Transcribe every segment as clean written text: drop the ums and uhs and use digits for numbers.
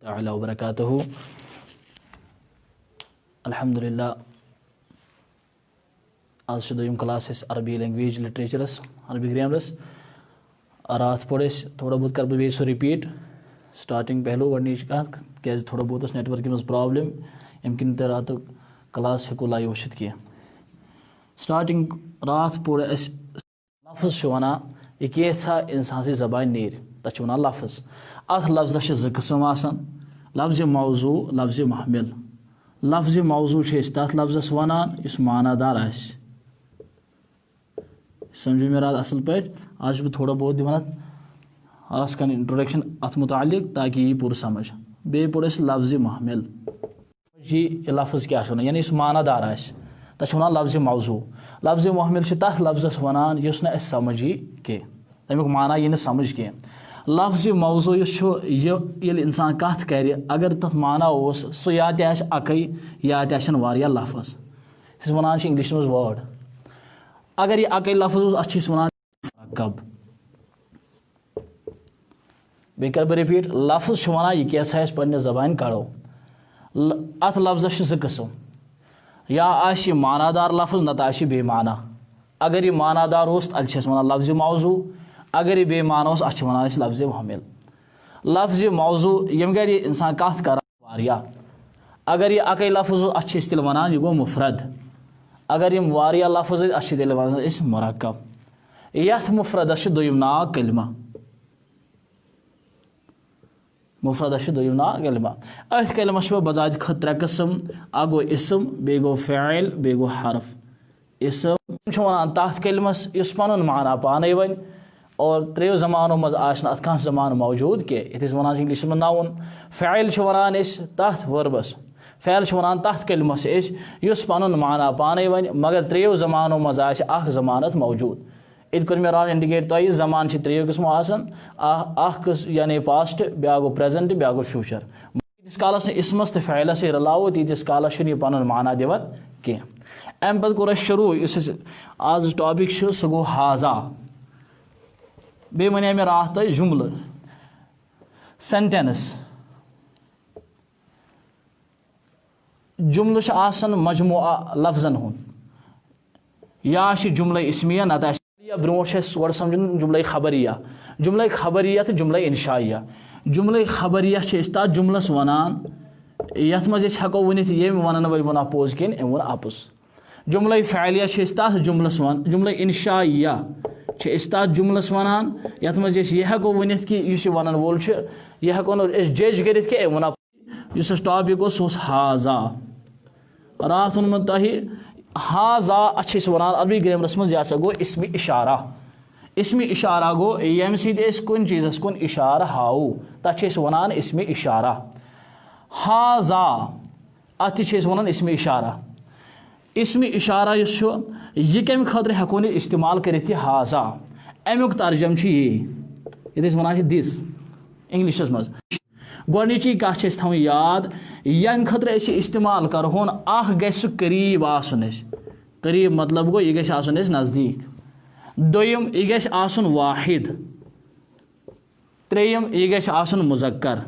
ताला व बरकातहू। अल्हम्दुलिल्लाह आज दोयम क्लास अरबी लैंग्वेज लिटरेचरस अरबी ग्रामरस रात पढ़ थोड़ा बहुत कर बे सो रिपीट स्टार्टिंग पहलू गच कत क्या थोड़ा बहुत नेटवर्क मज प्रॉब्लम यम किन रात क्लास हेको लाइव वुचित कह स्टार्टिंग रात पढ़ लफ्ज़ वना यह कैसा इंसान से ज़बान नेर तथ वन लफ्ज़ अत लफ्ज़ ज़ किस्म लफ्ज़ मौजू लफ्ज़ महमिल लफ्ज़ मौजू तथ लफ्ज़स वनान इस मानादार समझो मेरा असल पे आज बह थोड़ा बहुत दिवान रस कर इंट्रोडक्शन अत मुतालिक ताकि यह पूरा समझ बे पढ़ लफ्ज़ महमिल जी लफ्ज़ क्या यानी इस मानादार तथ वन लफ्ज़ मौजू लफ्ज़ महमिल तथ लफ्ज़स वनान युस न समझ यी कह तमिक माना यह समझ कह लफ्ज़ मौजू ये इंसान कत कर अगर तथ माना सह या अकई या वारिया लफ्ज़ वनान इंग्लिश मज वर्ड अगर यह अकई लफ्ज़ अत वनान कब बे कर बह रिपीट लफ्ज़ वनान यह कैसा पे ज़बान कड़ो अत लफ्ज़स ज़ किस्म या आशि मानादार लफ्ज़ नत आशि बेमाना अगर यह मानादार अत वनान लफ्ज़ मौजू अगर यह बेमाना अत वनान लफ्ज़ महमिल लफ्ज़ मौजू यम गए इंसान कत कर अगर यह अकई लफ्ज़ अत तेल वनान यह गो मुफरद अगर यम वारिया लफ्ज़ अत तेल वनान मुरक्कब यथ मुफरदस दोयम नाव कलिमा मुफरदस दोयम नाव कलिमा अथ कलिमस बजात खत त्रे किस्म अ गो इसम बे गो फ़ाइल बे गो हर्फ इसम वनान तथ कलिमस इस पन माना पाने वन और त्रेयो ज़मानों मज अत कह ज़मान मौजूद कह ये वनान इंग्लिश में नाउन फ़ाइल वनान तथ वर्बस फ़ाइल वनान तथ कलिमस इस पन माना पाने वन मगर त्रेयो ज़मानों मज ज़मानत मौजूद इत कर मे रात इंडिकेट तुम ज़मान त्रेयो किस्मो यानी पास्ट ब्या गो प्रेजेंट ब्या गो फ्यूचर तीस कालस इसमस तो फ़ाइलस रलावो तीस कालस पन माना दिवन कह अम पे कोर शुरू आज टॉपिक सह गो हाजा बे वन मे रात तुम जुमल सेंटेंस जुमल मजमुआ लफ्ज़न हुन या जुमल इसमिया नत ब्रो गोड़ समझन जुमल खबरिया तो जुमल इंशाइया जुमल खबरिया तथ जुमलस वनान यथ मज हेको वन ये वन वल वन अपोज कह वन अपुस जुमल फ़ाइलिया तथ जुमलस वन जुमल इंशाइया तथ जुमलस वनान यथ मज यह हेको वन कि वन वोल यह हेको जज कर वन टॉपिक हाजा रात वोनमुत तुह हाजा अत वनान अरबी ग्रामरस मज यह गो इसमी इशारा गो यम कुन चीज़स कुन इशारा हाउ तथ वनान इसमी इशारा हाजा अत वनान इसमी इशारा यह कम खतर हेको इस्तेमाल कर हाजा अमुक तर्जम ये वनान दिस इंग्लिश मज गोची कत थवन याद यम खतर इस्तेमाल करहोन गस करीब आसन करीब मतलब गो यह गस नज़दीक दोयम यह गस वाहिद त्रेयम यह गस मुज़क्कर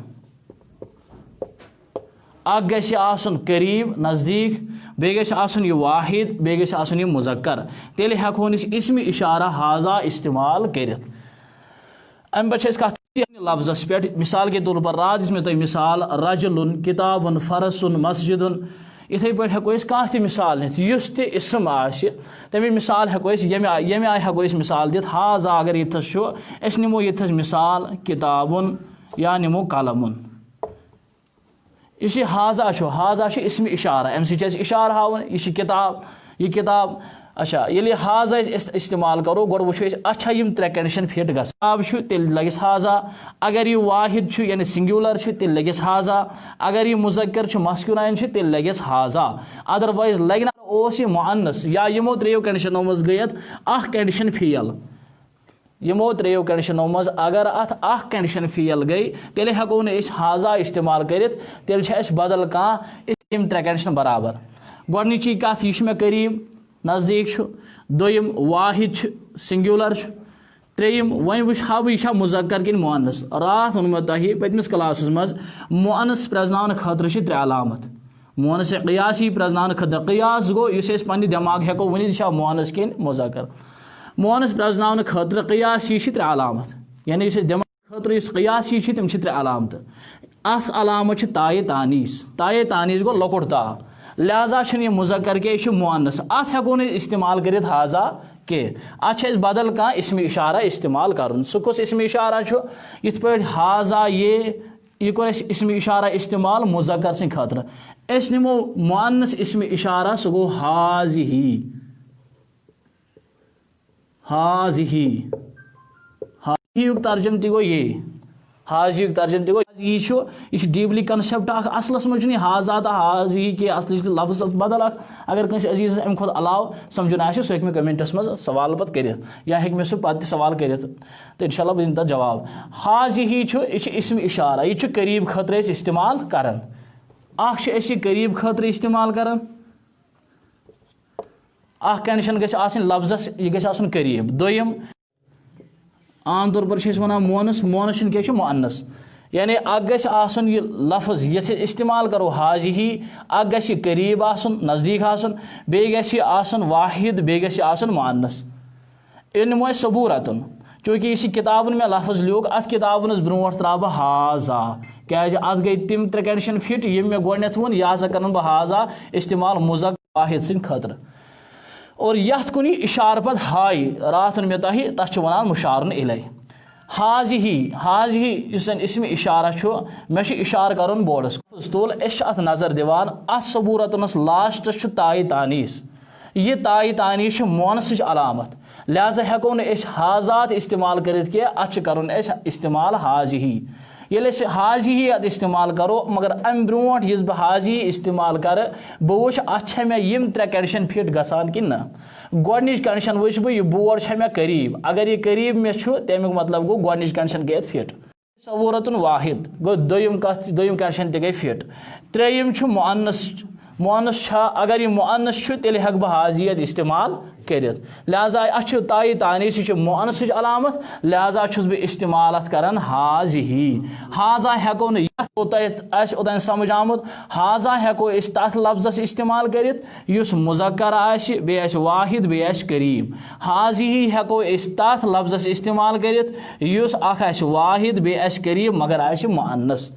गस करीब नज़दीक बे गस यह वाहिद बे गस यह मुज़क्कर तेल हेकोन इसम इशारा हाजा इस्तेमाल कर अम पे कत लफ्ज़स पे मिसाल के तौर पर रात में तुम मिसाल रजुलन किताबुन फरसुन मस्जिदुन इथे पे हेको कह मिसाल निस इसम तमी मिसाल हेको यमे आय हेको मिसाल दित हाजा अगर यथस निमो यथस मिसाल किताबुन या निमो कलमुन इस हाजा इसम इशारा अम इशारा हावन यह किताब अच्छा ये हाजा इस्तेमाल करो गोड़ वो अच्छा यम त्रे कंडीशन फिट गब तेल लगिस हाजा अगर यह वाहिद यानी सिंगुलर तेल लगिस हाजा अगर यह मुज़क्कर मस्कुराइन तेल लगिस हाजा अदरवाइज लग यह मुअन्नस या यमो त्रेयो कंडीशनों मज गयत कंडीशन फेल यमो त्रेयो कंडीशनों मज अगर अत कंडीशन फेल गई तेल हेको हाजा इस्तेमाल कर तेल बदल कह त्रे कंडीशन बराबर गोची कत यह मे करीब नज़दीक दोयम वाहिद सिंगुलर त्रेयम वन वुछा बह मुजक्कर किन मुअन्नस रात वोनमो तह पतमिस क्लास मज मुअन्नस प्रजनावन खतर त्रे अलामत मुअन्नस क़ियासी प्रजनावन खतर क़ियास गो इस पन्ने दिमाग हेको वनित यह मुअन्नस किन मुजक्कर मुअन्नस प्रजनावन खतर क़ियासी त्रे अलामत यानी इस दिमाग खतर इस क़ियासी तम त्रे अलामत अस अलामत ताये तानीस गो लकुट ता लिहाजा यह मुजक्कर के मुअन्नस अत हेको न इस्तेमाल कर हाजा के अत बदल कह इसम इशारा इस्तेमाल कर सह कुछ इसम इशारा इत पे हाजा ये कोर इसम इशारा इस्तेमाल मुजक्कर सं खतर नमो मुअन्नस इसम इशारा सह गो हाजिही हाजिही हाजिही तर्जम तगो ये हाजी तर्जम तगो यह डीपली कंसेप्ट असलस मज हाजा तो हाजी के असल लफ्ज बदल अगर कंस अजीज अम खुद अलाव समझुन आसे सह हेक कमेंटस मज सवाल पत कर या हेक मे सह पत सवाल कर तो इंशाल्लाह बह दिन तथ जवाब हाजी यह इसम इशारा यह करीब खतर इस्तेमाल कर करीब खतर इस्तेमाल कर कंडीशन गस लफ्जस यह गस करीब दोयम आम तौर पर वन मोनस मोनस क्या मुअन्नस यानी अह यह लफ्ज ये इस्तेमाल करो हाजी अह करीब नज़दीक बेन वाहिद बेन मुअन्नस इन सबूरत चूँकि यह किताबन में लफ्ज लिख अत किताबन ब्रो त्रा बह हाजा क्या अत गई तम त्रे कंडीशन फिट यम मे गोडनेथ वो यह हसा कर बह हाजा इस्तेमाल मुजक्कर वाहिद सद खतर और यथ कुन इशार पत हाय रात मे तह तथ वन मुशारन इलै हाजी इसम इशारा मे इशार कर बोर्डस तुल अत नजर दिवान अत सबूरतनस लास्ट ताई तानीस यह ताई तानीस मोनस अलामत लिहाजा हेको न हाजात इस्तेमाल कर कर इस्तेमाल हाजी ये हाजी अत इस्तेमाल करो मगर अम ब्रो बह हाजी इस्तेमाल कर बह वुच अत मे यम त्रे कंडीशन फिट गसान कि ना गोडनिच कंडीशन वुच बह यह बोर्ड मे करीब अगर यह करीब मे तमिक मतलब गो गोडनिच कंडीशन गई फिट सबूरतन वाहिद गो दोयम कंडीशन तक गई फिट त्रेयम मुअन्नस मुअन्नस अगर यह मुअन्नस तेल हेक बह हाजियत इस्तेमाल कर लिहाजा अ ताई तानीस यह मुअन्नस अलामत लिहाजा बह इस्तेमाल कर हाजी हाजा हेको नोतन समझ आमुत हाजा हेको तथ लफ्जस इस्तेमाल कर मुजक्कर बे वाहिद बे करीब हाजी हेको तथ लफ्जस इस्तेमाल कर वाहिद बे करीब मगर मुअन्नस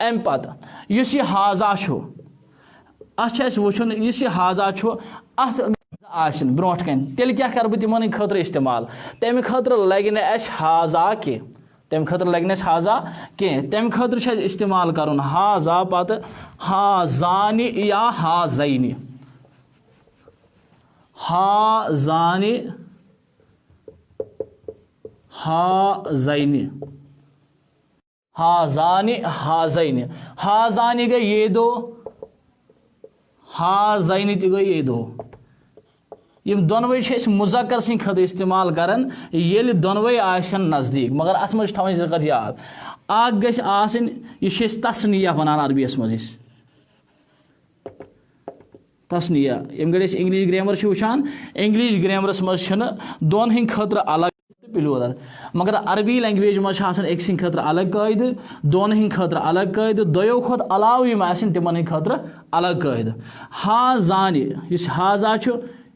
अम पत यह हाजा अत वुचन इस हाजा अत ब्रो कन तेल क्या कर बह तिमन खतर इस्तेमाल तमें खतर लगे न हाजा के तमें खतर लगे न हाजा कह तमें खतर इस्तेमाल कर हाजा पत हाजानी या हाजैनी हाजानी हाजैनी हाजानी हाजैनी हाजानी गई ये दो हाजैनी तह गई ये दो यम दोनवे मुजक्कर सं खत इस्तेमाल करान ये दोनवे आसन नज़दीक मगर अत मज थवन जगत याद यह तस्निया वनान अरबियस मज तस्निया यम गए इंग्लिश ग्रामर वुचान इंग्लिश ग्रामरस मज दोन हिंद खतर अलग प्लूरल मगर अरबी लैंग्वेज मज एक सिंह खतर अलग कायद दोन हिंद खतर अलग कायद दोयों खुद अलाव तिमन हिंद खतर अलग कायद हाजानी इस हाजा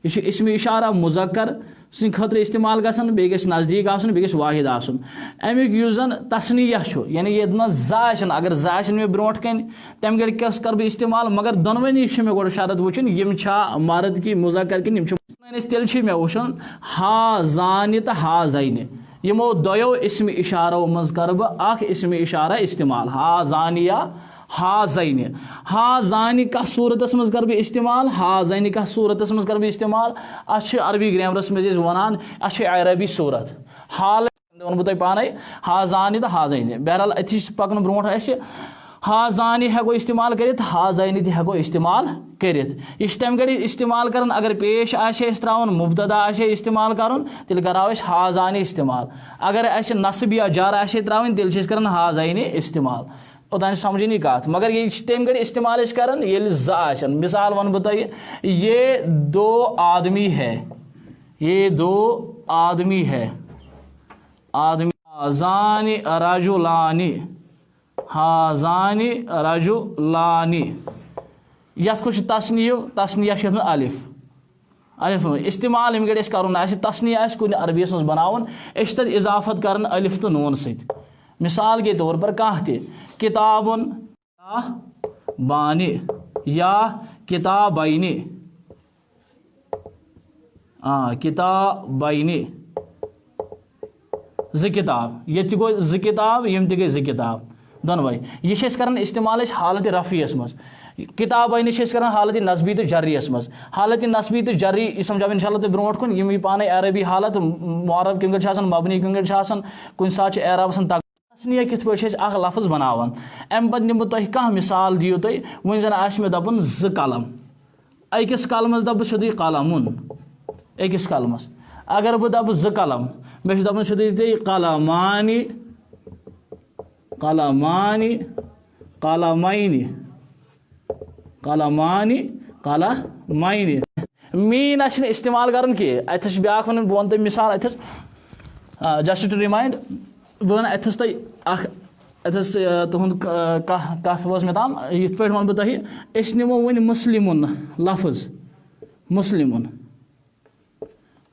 यह इसम इशारा मुजक्कर सं खतर इस्तेमाल गसन बे नज़दीक आसन बे वाहिद आसन अमुक युस जन तस्निया यानी ये ज़न अगर ज़न मे ब्रो कन तम गई कस कर बह इस्तेमाल मगर दोनवनी मे गो शरत वुचन यम मर्द की मुजक्कर कि तेल मे वुचन हाजानी तो हाजैनी यमो दोयों इसम इशारों मज कर बह इसम इशारा इस्तेमाल हाजानिया हाजैनी हाजानी कह सूरतस मज कर बह इस्तेमाल हाजैनी कह सूरतस मज कर बह इस्तेमाल अत अरबी ग्रामरस मज वन अरबी सूरत हाल वो तुम पाने हाजानी तो हाजैनी बहरहाल अथि पकन ब्रो हाजानी हेको इस्तेमाल कर हाजैनी हेको इस्तेमाल कर तम गई इस्तेमाल कर अगर पेश त्रावन मुबतदा इस्तेमाल कर तेल करो हाजानी इस्तेमाल अगर नस्ब या जर त्रावन तेल कर हाजैनी इस्तेमाल ओतान समझनी कत मगर ये तम गई इस्तेमाल कर ज़न मिसाल वन बह ये दो आदमी है आदमी। हाजानि रजुलानि, हाजानि रजुलानि, यथ कुछ तस्निय तस्निया अलिफ अलिफ इस्तेमाल यम गए कर तस्निया कुन अरबीस मज बनावन तथ इजाफत कर अलिफ तो नून सत। मिसाल के तौर पर कह किताबुन बानी या किताबैनि, किताबैनि ज किताब, ये गो ज किताब यम गई ज किताब दोनवे। यह कर इस्तेमाल हालत रफ़ीस मज। किताबैनि कर हालत नस्बी तो जर्रीस मज। हालत नस्बी तो जर्री समझा इंशाल्लाह तो ब्रोट कुन यम पाने अरबी हालत मुअर्रब किंग मबनी किंग कुन सात अरब तस्निया कित पे लफ्ज बनावान। अम पे निम तुम कह मिसाल दियो तुम वन जन मे दपन ज कलम, अकिस कलमस दप सोदी कलमुन, अकिस कलमस। अगर बह दप ज कलम मे दपन सोदी ते कलमानि कलमानि कलमैनि कलमानि कलमैनि। मीन इस्तेमाल कर अत ब्या वन बह वन तुम मिसाल अत जस्ट टू रिमाइंड बह वन अथस तुहस तुहद कथ वो मे ताम ये वन बह तुम नमो वन मुस्लिमुन लफ्ज मुस्लिमुन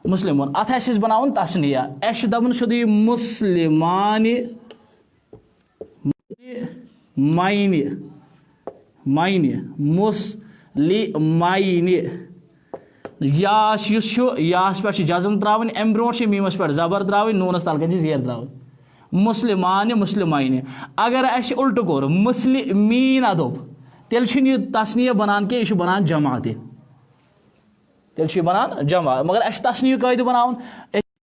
मुस्लिमुन अत बनावन तस्निया दपन सोदी मुस्लिमानि माइनि माइनि मुस्लिमाइनि। यास यास पे जज़म त्रावन अम ब्रो मीमस पे जबर त्रावन नूनस तल कन जेर त्रावन मुस्लिमानि मुस्लिमाइनि। अगर अस उल्ट कोर मुस्लिमीन दोप तेल तस्निया बनान के यह बनान जमा तेल बनान जमा। मगर अस तस्निया कद बनावन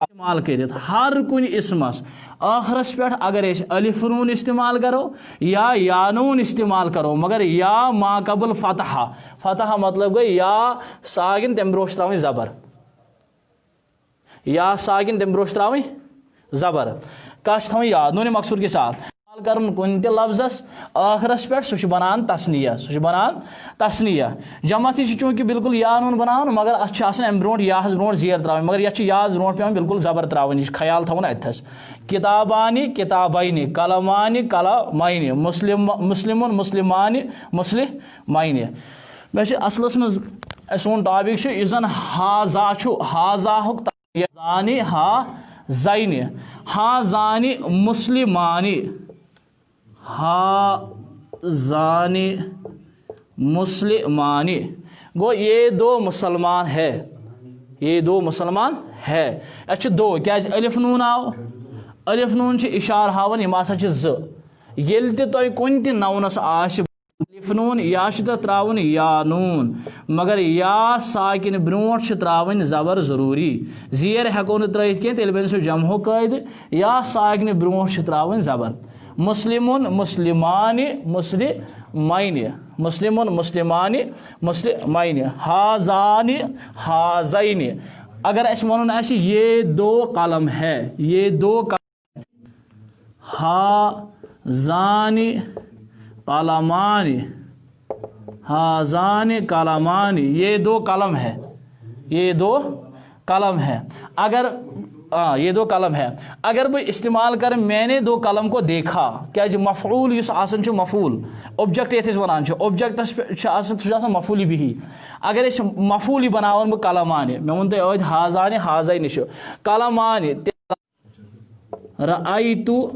इस्तेमाल कर हर कुन इसमस आखरस पे अगर अलिफ नून इस्तेमाल करो या नून इस्तेमाल करो मगर या माकबल फतह, फतह मतलब गई या सागिन तम ब्रोश त्रावन जबर, या सागिन तम ब्रोश त्रावन जबर कश थवन याद नून मकसूर के साथ कर कुन ते लफ्जस आखरस पे सह बनान तस्निया, सह बनान तस्निया। जमा चूंकि बिल्कुल या नून बनान मगर अम ब्रो याहस ब्रो जेर त्रावन मगर यह यास ब्रो पे बिल्कुल जबर त्रावन, यह ख्याल थवन अथस। किताबानि किताबैनि कलमानि कलमैनि मुस्लिमुन मुस्लिमानि मुस्लिमैनि। मे असलस मज सोन टॉपिक यह जन हाजा हाजाहुक जानि हा जैनि हाजानि मुस्लिमानि हाजानि मुस्लिमानि। गो ये दो मुसलमान है, ये दो मुसलमान है। अच्छा दो क्या अलिफ नून आव, अलिफ नून इशार हावन यम हसा ज येल ते तुम कुन ते नौनस आश अलिफ नून या त्रावन या नून मगर या साकिन ब्रोट त्रावन जबर जरूरी। जेर हेको न त्रयित कह तेल बन सो जमहो कायद या साकिन ब्रोट त्रावन जबर। मुस्लिमुन मुस्लिमानि मुस्लिमैनि मुस्लिमुन मुस्लिमानि मुस्लिमैनि हाजानि हाजैनि। अगर अस वन ये दो कलम है, ये दो कलम हाजानि कलमानि हाजानि कलमानि, ये दो कलम है, ये दो कलम है। अगर ये दो कलम है अगर मैं इस्तेमाल कर मैंने दो कलम को देखा क्या मफूल मफूल ऑब्जेक्ट ये वन ऑब्जेक्ट मफूल बिही। अगर मफूल बनावन बह कलमानि मे वो तुम अद हाजानि हाजैनि कलमानि रअयतु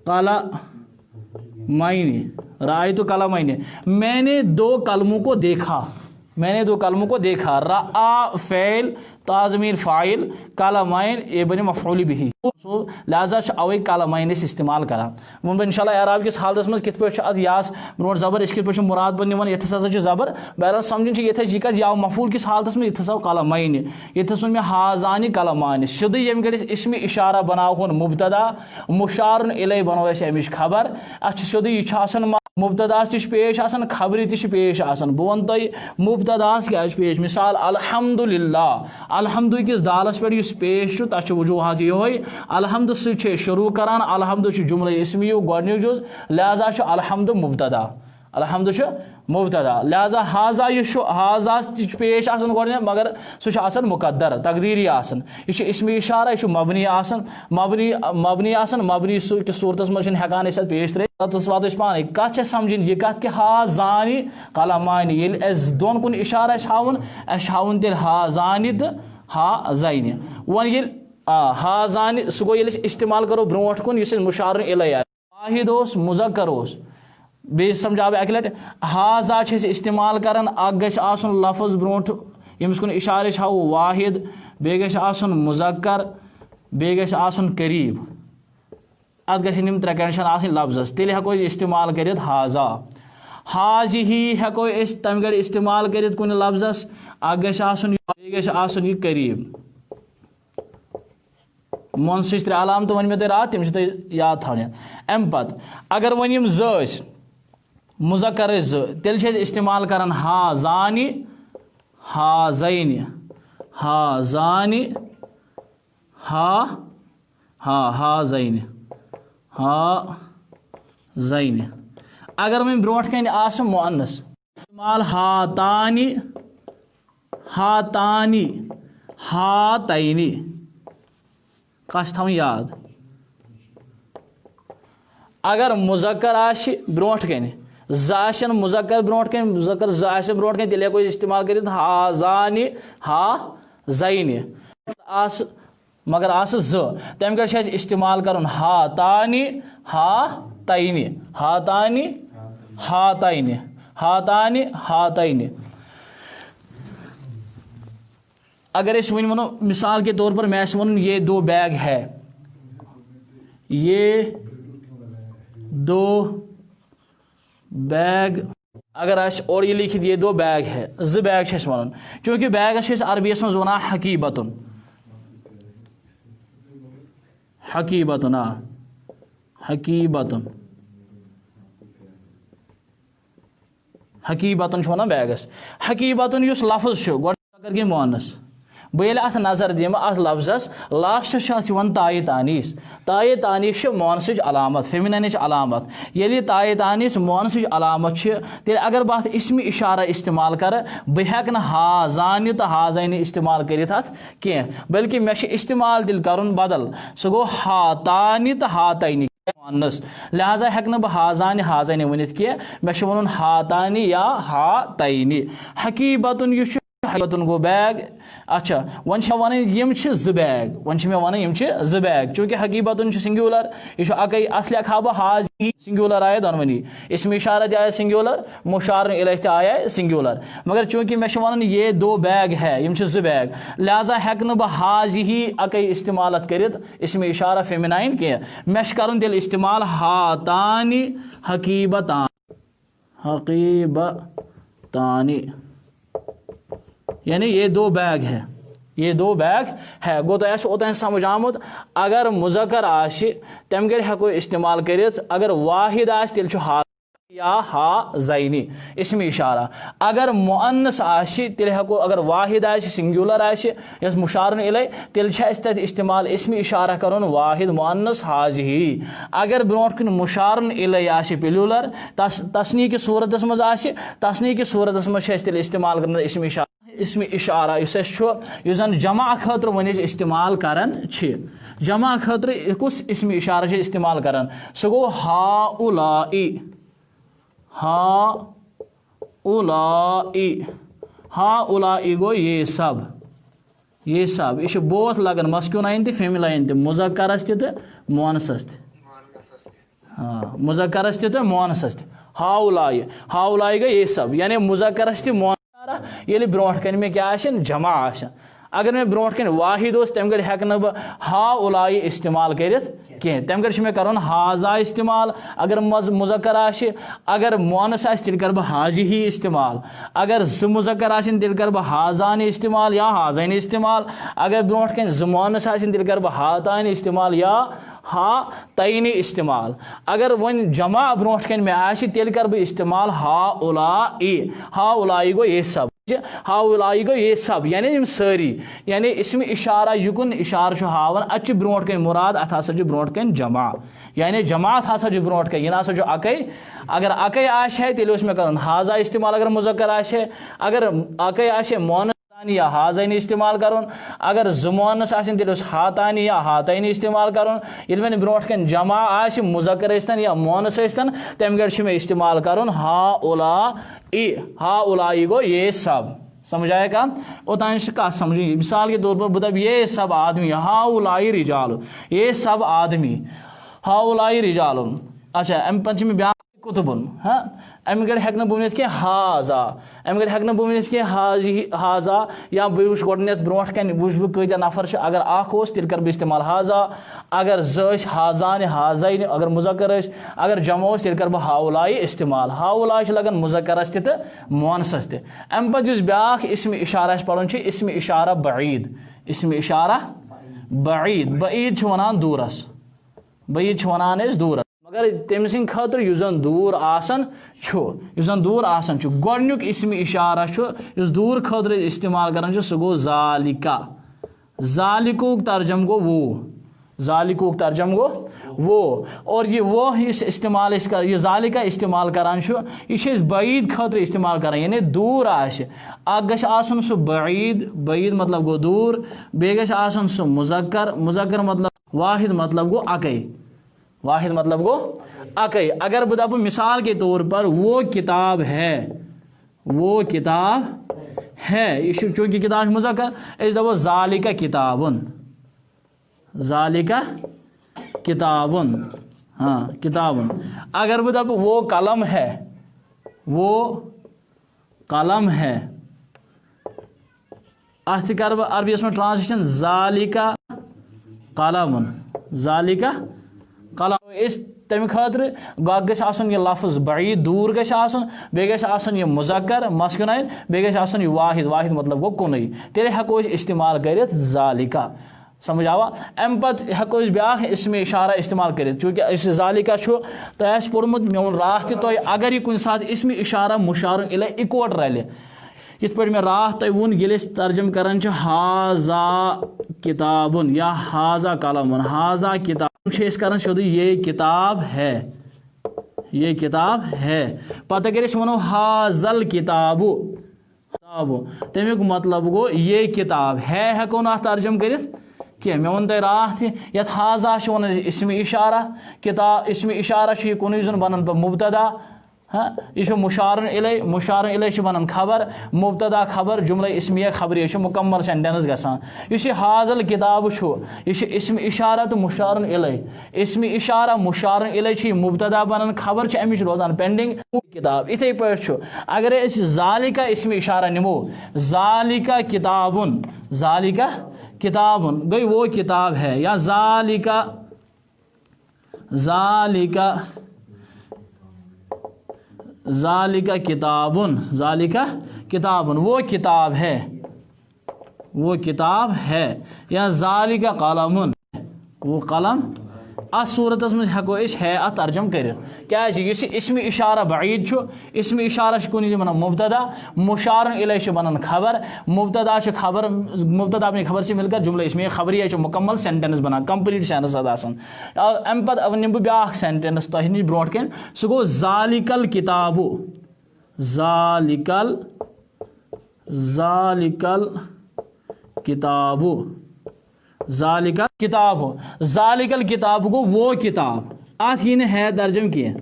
कलमैनि रअयतु कलमैनि। मैंने दो कलमों को देखा, मैंने दो कलमों को देखा। रआ फ़ेल ताज़मीर फ़ाइल कलमैन ये बने मफ़ऊल बिही लिहाजा अवे कलमैन इस्तेमाल करा। वो इंशाल्लाह एराब किस हालत मज कित पे यास ब्रोट जबर इस पे मुराद बन निवन यथस हसा जबर बहरहाल समझन ये यह या मफूल किस हालत में यथस कलमैन यथस वन मे हाजानि कलमानि सिद यम गए इसम इशारा बनाव मुब्तदा मुशारुन इलै बनो अमिश खबर अत सिद यह मुब्तदास पेश आसान खबरी पेश आसान। बह वन तुम मुब्तदास क्या पेश मिसाल अल्हम्दुलिल्लाह अलहमदु किस दालस पे पेश तथ वजूहत ये अलहमद शुरू करान अलहमद जुमल इसमियु गोडनिक जुज लिहाजा अलहमद मुब्तदा अलहम्दु मुब्तदा लिहाजा हाजा हाजा पेश गोड मगर सह मुकद्दर तकदीरी यह इस्म इशारा यह मबनी मबनी मबनी सूरत मज हेकान पेश त्रे पान कत समझन यह कत कि हाजानी कलमानी ये दोन कुन इशारा हावन तेल हाजानी तो हाजानी वन ये हाजानी सह गो ये इस्तेमाल करो ब्रोट कुन मुशार इलै वाहिद मुजक्कर बे समझा अक लट हाजा इस्तेमाल करान लफ्ज ब्रोट यमिस कुन इशारे हाव वाहिद बे मुजक्कर बे करीब अत गम त्रे कंडीशन आसनी लफ्जस तेल हेको इस्तेमाल कर हाजा हाजी ही हेको तम गड़ इस्तेमाल कर कुन लफ्जस अत करीब मोनस त्रे अलामत वन मे तुम रात तम याद थवन अम पत अगर वन ज मुजक्कर तेल इस्तेमाल करान हाजानी हाजैनी हाजानी हाजैनी हाजैनी अगर वन ब्रोट कन मुअन्नस इस्तेमाल हातानी हातानी हातैनी कस थवन याद अगर मुजक्कर ब्रोट कन ज़ाशन मुजक्कर ब्रोट कन मुजक्कर ज़ाशन ब्रोट कन तेल हेको इस्तेमाल कर हाजानी हाजैनी मगर तम गड़ इस्तेमाल कर हातानी हातैनी हातानी हातैनी हातानी हातैनी अगर वन वनो मिसाल के तौर पर मैं वन ये दो बैग है ये दो बैग अगर और ये लिखित ये दो बैग है ज बैग वन चूँकि बैगस अरबी मज वन हकीबतन हकीबतन हकीबतन हकीबतन वन बैगस हकीबतन लफ्ज कर मोनस बे अत नजर दिम अत लफ्जस लास्ट वन ताये तानीस मोनस अलामत फेमिनिन अलामत ये ताये तानीस मोनस अलामत तेल अगर बह इस्म इशारा इस्तेमाल कर बह हेक हाजानी तो हाजैनी इस्तेमाल कर बल्कि मे इस्तेमाल दिल कर बदल सह गो हातानी तो हातैनी मोनस लिहाजा हेक बह हाजानी हाजैनी वनित कह मे वन हातानी या हातैनी हकीबतन हकीबतन गो बैग अच्छा वन वन यम ज बैग वन मे वन यम ज बैग चूँकि हकीबतन सिंगुलर यह अकै अत लिखा बह हाजी सिंगुलर आया दोनवनी इसमें इशारा आया सिंगुलर मुशार इलै आया सिंगुलर मगर चूँकि मे वन ये दो बैग है यम ज बैग लिहाजा हेक बह हाजी ही अकै इस्तेमाल कर इसमें इशारा फेमिनाइन कह मे कर तेल इस्तेमाल हातानी हकीबतान हकीबतानी यानी ये दो बैग है ये दो बैग है गो तो ओतन समझ आमुत अगर मुजक्कर तम गड़ हेको इस्तेमाल कर अगर वाहिद तेल हा या हाजैनी इसमें इशारा अगर मुअन्नस तेल हेको अगर वाहिद सिंगुलर यस मुशार इलै तेल तत इस्तेमाल इसमें इशारा कर वाहिद मुअन्नस हाजिही अगर ब्रोट कुन मुशार इलै प्लूलर तस्नी की सूरत मज तस्नी की सूरत मज तेल इस्तेमाल कर इसमें इशारा जन जमा खतर वन इस्तेमाल करान जमा खतर कुस इसमें इशारा इस्तेमाल करान सह गो हाउलाई हाउलाई गो ये सब यह बोथ लगन मस्क्यूनाइन तो फेमिलाइन तो मुजक्करस तो मोनसस हाँ मुजक्करस तो मोनसस हाउलाई गई ये सब यानी मुजक्करस तो मोन ये ब्रोट कन में क्या जमा अगर मे ब्रोट कन वाहिद तम गड़ हेक बह हाउलाई इस्तेमाल कर तम गड़ मे कर हाजा इस्तेमाल अगर मुजक्कर अगर मोनस तेल कर बह हाजी ही इस्तेमाल अगर ज मुजक्कर तेल कर बह हाजानी इस्तेमाल या हाजैनी इस्तेमाल अगर ब्रोट कन ज मोनस तेल कर बह हातानी इस्तेमाल या हातैनी इस्तेमाल अगर वन जमा ब्रोट कन मे तेल कर बह इस्तेमाल हाउलाई गो ये सब हाउलाई गो ये सब यानी यम सारी यानी इसमें इशारा युकुन इशार हावन अच ब्रोट कन मुराद अत हसा ब्रोट कन जमा यानी जमात हसा ब्रोट कन यह ना अकै अगर अकै आशे तेल मे कर हाजा इस्तेमाल अगर मुजक्कर आशे अगर अकै आशे मोन या हाजैन इस्तेमाल करुन अगर जुमानस तेल हातानी या हातैन इस्तेमाल करुन ये वन ब्रोट कन जमा आशे मुजक्कर स्तन या मोनस स्तन तम गड़ में इस्तेमाल करुन हा उलाई गो ये सब समझ आया का ओतान कह समझी मिसाल के तौर पर बता ये सब आदमी हा उलाई रिजाल ये सब आदमी हा उलाई रिजाल अच्छा अम पंचमी ब्या कुतुबन हाँ अम गड़ हेक बुनित के हाजा अम गड़ हेक बुनित के हाजा या बुश गोडनेथ ब्रोट कन बुश बह कत नफर अगर अख तेल कर इस्तेमाल हाजा अगर जस हाजान हाजाइन अगर मुजक्कर अगर जमा तेल कर बह हाउलाई इस्तेमाल हाउलाई लगन मुजक्करस तो मोनसस त अम पे ब्या इसम इशारा पढ़न इसम इशारा बईद इसम इशारा बईद बईद वनान दूरस बईद वनान दूरस मगर तम सद खतर युजन दूर आसन युजन दूर आसन गोडनुक इसम इशारा दूर खतर इस्तेमाल कर सह गो जालिका जालिकुक तर्जम गो वो जालिकुक तर्जम गो वो और ये वो इस्तेमाल कर ये जालिका इस्तेमाल करान यह बईद खतर इस्तेमाल कर यानी दूर आसन सह बईद बईद मतलब गो दूर बे गसन सह मुजक्कर मुजक्कर मतलब वाहिद मतलब गो अकै वाहिद मतलब गो अकै अगर बह दप मिसाल के तौर पर वो किताब है चूंकि किताब मुजक्कर अस दपो जालिका किताबुन हाँ किताबुन अगर बह दप वो कलम है अत कर बह अरबियस में ट्रांसलेशन जालिका कलम इस तम खतर गसन यह लफ्ज बड़ी दूर बे यह मुजक्कर मस्कुनैन बे यह वाहिद वाहिद मतलब गो कुन तेल हेको इस्तेमाल कर जालिका समझ आवा अम पे हेको ब्या इसम इशारा इस्तेमाल कर चूँकि जालिका तह पोर्मुत मे वो रात तुम अगर यह कुन सात इसम इशारा मुशार इलै इकोट रल यथ पे मे रात तुम वोन ये तर्जम करान हाजा किताबुन या हाजा कलमुन हाजा किताब कर सोद ये किताब है पता अगर वो हाजल किताबु तमिक मतलब गो ये किताब है हेको ना तर्जम कर कह मे वो तुम रात ये हाजा वन इसम इशारा किताब इसम इशारा कुन जन बन मुबतदा हाँ यह मुशारन इलै बनन खबर मुबतदा खबर जुमला इसमिया खबरी मुकम्मल सेंटेंस गसान यह हाजल किताब यह इसम इशारा तो मुशारन इलै इसम इशारा मुशारन इलै मुबतदा बनन खबर अमिच रोजान पेंडिंग किताब इथे पे अगर जालिका इसम इशारा निमो जालिका किताबुन गई वो किताब है या जालिका किताबुन वो किताब है या जालिका कलमुन वो कलम अत सूरत में हेको है अत तर्जम कर क्या इसम इशारा बईद इसम इशारा कुन बना मुबतदा मुशारन इलै बनन खबर मुबतदा मुबतदा अपनी खबर से मिलकर जुमला इसमें खबरिया मुकम्मल सेंटेंस बना कंप्लीट सेंटेंस आसान और अम पे निम बह ब्या सेंटेंस तह नश ब्रोट कन सह गो जालिकल किताबु जालिकल किताब गो वो किताब अत ही है तर्जम किया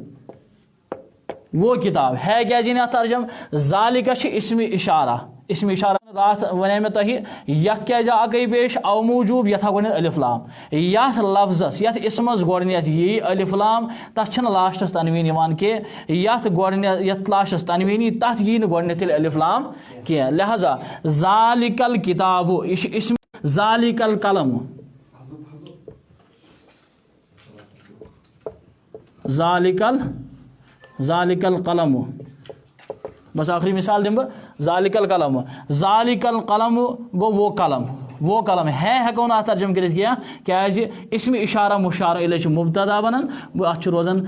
वो किताब है क्या जी तर्जम जालिका इसम इशारा रात वन मे तह यथ क्या अगई पेश अव मूजूब यथ गो अलिफ लाम यथ लफ्जस यथ इसमस गोडनेथ यी अलिफ लाम तथ लास्टस तनवीन के यथ यथ लास्टस तनवीनी तथ यी गोडनेथ अलिफ लाम कह लिहाजा जालिकल किताबु इसम जालिकल कलम जालिकल कलम बस आखिरी मिसाल दिम जालिकल कलम गो वो कलम है हेको ना तर्जम कर क्या इसम इशारा मुशार इलै मुबतदा बनन अत रोजान